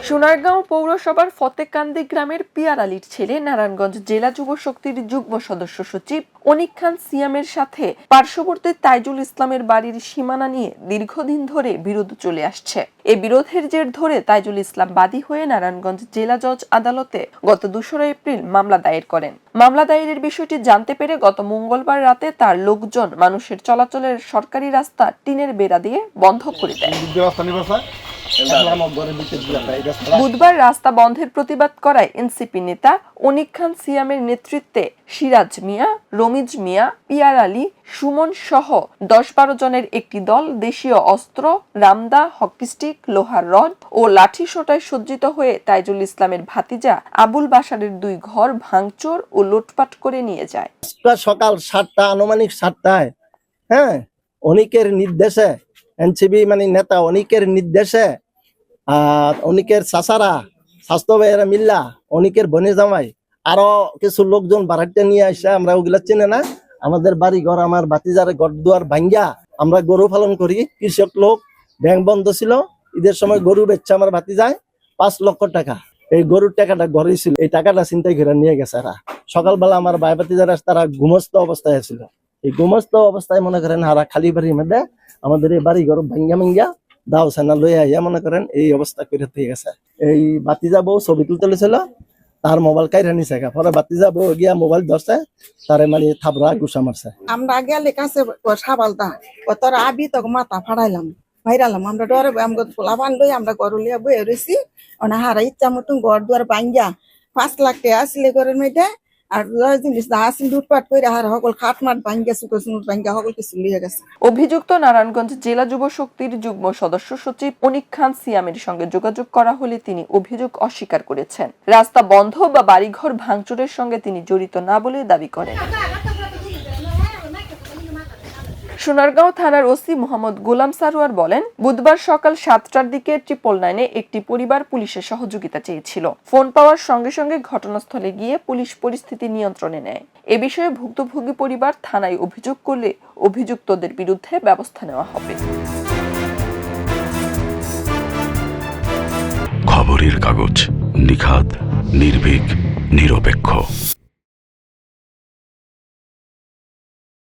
সোনারগাঁও পৌরসভার ফতেকান্দি গ্রামের পিয়ার আলীর ছেলে নারায়ণগঞ্জ জেলা যুব শক্তির যুগ্ম সদস্য সচিব অনিক খান সিয়ামের সাথে পার্শ্ববর্তী তাইজুল ইসলামের বাড়ির সীমানা নিয়ে দীর্ঘদিন ধরে বিরোধ চলে আসছে। এই বিরোধের জের ধরে তাইজুল ইসলাম বাদী হয়ে নারায়ণগঞ্জ জেলা জজ আদালতে গত 2 এপ্রিল মামলা দায়ের করেন। মামলা দায়েরের বিষয়টি জানতে পেরে গত মঙ্গলবার রাতে তার লোকজন মানুষের চলাচলের সরকারি রাস্তা টিনের বেড়া দিয়ে বন্ধ করে দেয়। বুধবার রাস্তা বন্ধের প্রতিবাদ করায় এনসিপি নেতা অনিক খান সিয়ামের নেতৃত্বে সিরাজ মিয়া, রমিজ মিয়া, পিয়ার আলী, সুমন সহ 10-12 জনের একটি দল দেশীয় অস্ত্র, রামদা, হকি স্টিক, লোহার রড ও লাঠি সোঁটায় সজ্জিত হয়ে তাইজুল ইসলামের ভাতিজা আবুল বাশারের 2 ঘর ভাঙচুর ও লুটপাট করে নিয়ে যায়। সকাল 7টা আনুমানিক 7টায় অনিকের নির্দেশে এনসিপি নেতা অনিকের নির্দেশে অনিকের চাচারা স্বাস্থ্য ভাইয়েরা মিল্লা অনিকের বনে জামাই আরো কিছু লোকজন বাড়াইতে নিয়ে আসে। আমরা ওগুলা চিনে না। আমাদের বাড়ি ঘর আমার বাতিজারে ঘর দুয়ার ভাঙ্গা আমরা গরু পালন করি। কৃষক লোক, ব্যাংক বন্ধ ছিল। ঈদের সময় গরু বেচছে আমার ভাতিজায় 5 লক্ষ টাকা। এই গরুর টাকাটা ঘরে ছিল, এই টাকাটা চিন্তাই করে নিয়ে গেছে। এরা সকালবেলা আমার ভাই ভাতিজারা তারা ঘুমস্ত অবস্থায় ছিল। এই ঘুমস্ত অবস্থায় মনে করেন হারা খালি বাড়ির মধ্যে আমাদের এই বাড়ি ঘর ভাঙ্গা দাও সেনা লইয়া ইয়া মনে করেন এই অবস্থা করে দিয়ে গেছে। এই বাতিজা বউ ছবি তুলতে লেছিল, তার মোবাইল কাইরা নিছে। পরে বাতিজা বউ গিয়া মোবাইল ধরছে, তারে থাবরা গুসা মারছে। আমরা গেলে কাছে সাবালতা তোর আবি তোকে মাথা ফাড়াইলাম ভাইরালাম। আমরা ডরে আমরা পোলা বান্ধই আমরা গরু লিয়া বয়ে রয়েছি। হারা ইচ্ছা মতন ঘর দুয়ার ভাঙ্গা 5 লাখ টাকা আসলে ঘরের মেয়েটা আর জিনিস আসিল লুটপাট করে হার সকল খাটমাট ভাঙ্গা সুকো ভাঙ্গা সকল কিছু লিয়ে গেছে। অভিযুক্ত নারায়ণগঞ্জ জেলা যুব শক্তির যুগ্ম সদস্য সচিব অনিক খান সিয়ামের সঙ্গে যোগাযোগ করা হলে তিনি অভিযোগ অস্বীকার করেছেন। রাস্তা বন্ধ বা বাড়িঘর ভাঙচুরের সঙ্গে তিনি জড়িত না বলে দাবি করেন। সোনারগাঁও থানার ওসি মোহাম্মদ গোলাম সারোয়ার বলেন, বুধবার সকাল 7টার দিকে 999-এ একটি পরিবার পুলিশের সহযোগিতা চেয়েছিল। ফোন পাওয়ার সঙ্গে সঙ্গে ঘটনাস্থলে গিয়ে পুলিশ পরিস্থিতি নিয়ন্ত্রণে নেয়। এ বিষয়ে ভুক্তভোগী পরিবার থানায় অভিযোগ করলে অভিযুক্তদের বিরুদ্ধে ব্যবস্থা নেওয়া হবে। খবরের কাগজ, নিখাত, নির্ভীক, নিরপেক্ষ।